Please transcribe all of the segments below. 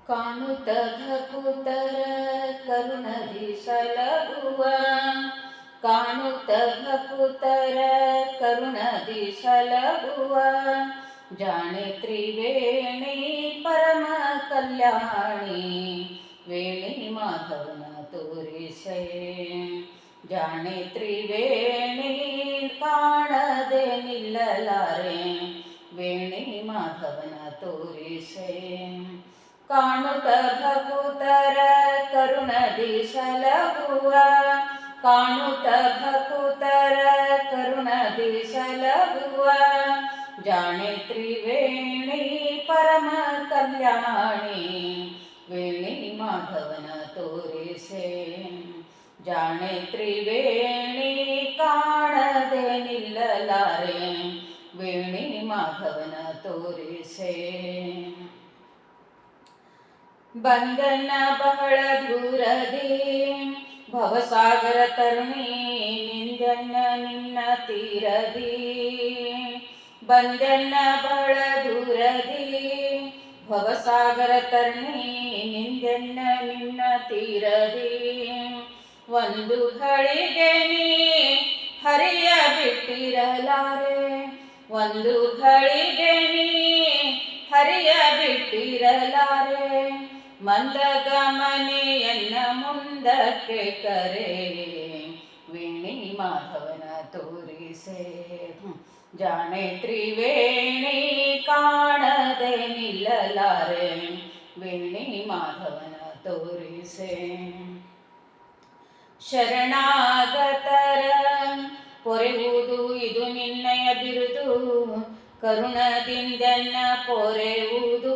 ಕಾಣುತ್ತ ಭಕುತರ ಕರುಣದಿ ಸಲಹುವ, ಕಾಣುತ್ತ ಭಕುತರ ಕರುಣದಿ ಸಲಹುವ, ಜಾಣೆ ತ್ರಿವೇಣಿ ಪರಮ ಕಲ್ಯಾಣಿ ವೇಣಿ ಮಾಧವನ ತೋರಿಸೆ. ಜಾಣೆ ತ್ರಿವೇಣಿ ಕಾಣದೆ ನಿಲ್ಲಲಾರೆ ವೇಣಿ ಮಾಧವನ ತೋರಿಸೆ. ಕಾಣುತ್ತ ಭಕುತರ ಕರುಣದಿ ಸಲಹುವ, ಕಾಣುತ್ತ ಭಕುತರ ಕರುಣದಿ ಸಲಹುವ, ಜಾಣೆ ತ್ರಿವೇಣಿ ಪರಮ ಕಲ್ಯಾಣಿ ವೇಣಿ ಮಾಧವನ ತೋರಿಸೆ. ಜಾಣೆ ತ್ರಿವೇಣಿ ಕಾಣದೆ ನಿಲ್ಲಲಾರೆ ವೇಣಿ ಮಾಧವನ ತೋರಿಸೆ. ಬಂದನ ಬಹಳ ದೂರದಿ ಭವಸಾಗರ ತರುಣಿ ನಿಂದನ್ನ ನಿನ್ನ ತೀರದಿ. ಬಂದನ್ನ ಬಹಳ ದೂರದಿ ಭವಸಾಗರ ತರುಣಿ ನಿಂದನ್ನ ನಿನ್ನ ತೀರದಿ. ಒಂದು ಘಳಿಗೆ ನೀ ಹರಿಯ ಬಿಟ್ಟಿರಲಾರೆ, ಒಂದು ಘಳಿಗೆ ನೀ ಹರಿಯ ಬಿಟ್ಟಿರಲಾರೆ, ಮಂದಗಮನೆಯನ್ನ ಮುಂದಕ್ಕೆ ಕರೆ ವೇಣಿ ಮಾಧವನ ತೋರಿಸೆ. ಜಾಣೆ ತ್ರಿವೇಣಿ ಕಾಣದೆ ನಿಲ್ಲಲಾರೆ ವೇಣಿ ಮಾಧವನ ತೋರಿಸೆ. ಶರಣಾಗತರ ಪೊರೆಯುವುದು ಇದು ನಿನ್ನಯ ಬಿರುದು, ಕರುಣದಿಂದನ್ನ ಪೊರೆಯುವುದು.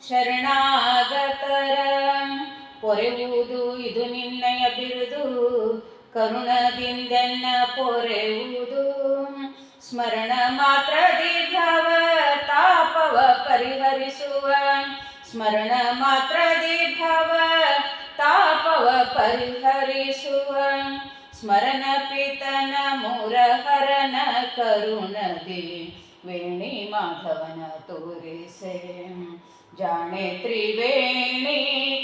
ಶರಣಾಗತರ ಪೊರೆಯುವುದು ಇದು ನಿನ್ನಯ ಬಿರುದು, ಕರುಣದಿಂದನ್ನ ಪೊರೆಯುವುದು. ಸ್ಮರಣ ಮಾತ್ರದಿ ಭವ ತಾಪವ ಪರಿಹರಿಸುವ, ಸ್ಮರಣ ಮಾತ್ರದಿ ಭವ ತಾಪವ ಪರಿಹರಿಸುವ, ಸ್ಮರಣ ಪಿತನ ಮುರಹರನ ಕರುಣದಿ ವೇಣಿ ಮಾಧವನ ತೋರಿಸೆ. ಜಾಣೆ ತ್ರಿವೇಣಿ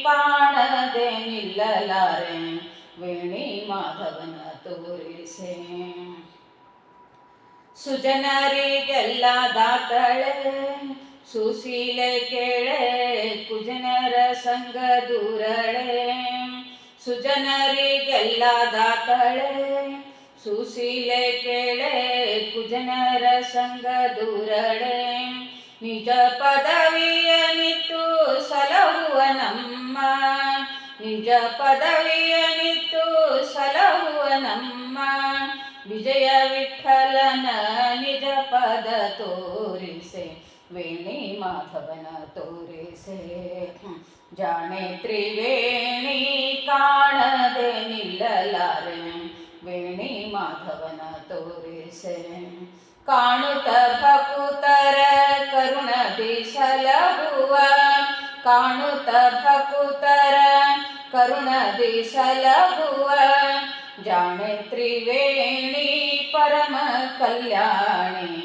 ಕಾಣದೆ ನಿಲ್ಲಲಾರೆ ವೇಣಿ ಮಾಧವನ ತೋರಿಸೆ. ಸುಜನರಿಗೆಲ್ಲ ದಾತಳೆ ಸುಶೀಲೆ ಕೇಳೆ, ಕುಜನರ ಸಂಗ ದೂರಳೆ. ಸುಜನರಿಗೆಲ್ಲ ದಾತಳೆ ಸುಶೀಲೆ ಕೇಳೆ, ಕುಜನರ ಸಂಗ ದೂರಳೆ. ನಿಜ ಪದವಿಯ ನಿತ್ತು ಸಲಹುವ ನಮ್ಮ, ನಿಜ ಪದವಿಯ ನಿತ್ತು ಸಲಹುವ ನಮ್ಮ. ವಿಜಯ ವಿಠಲನ ನಿಜ ಪದ ತೋರಿಸೆ ವೇಣಿ ಮಾಧವನ ತೋರಿಸೆ. ಜಾಣೆ ತ್ರಿವೇಣಿ ಕಾಣದೆ ನಿಲ್ಲಲಾರೆ ವೇಣಿ ಮಾಧವನ ತೋರಿಸೆ. ಕಾಣುತ್ತ ಭಕುತರ ಕರುಣದಿ ಸಲಹುವ, ಕಾಣುತ್ತ ಭಕುತರ ಕರುಣದಿ ಸಲಹುವ, ಜಾಣೆ ತ್ರಿವೇಣಿ ಪರಮ ಕಲ್ಯಾಣಿ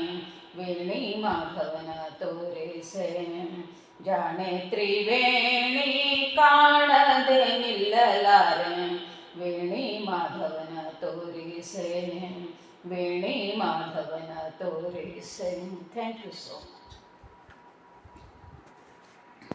ವೇಣಿ ಮಾಧವನ ತೋರಿಸೆ. ಜಾಣೆ ತ್ರಿವೇಣಿ ಕಾಣದೆ ನಿಲ್ಲಲಾರೆ ವೇಣಿ ಮಾಧವನ ತೋರಿಸೆ, ವೇಣಿ ಮಾಧವನ ತೋರಿಸೆ. Thank you so much.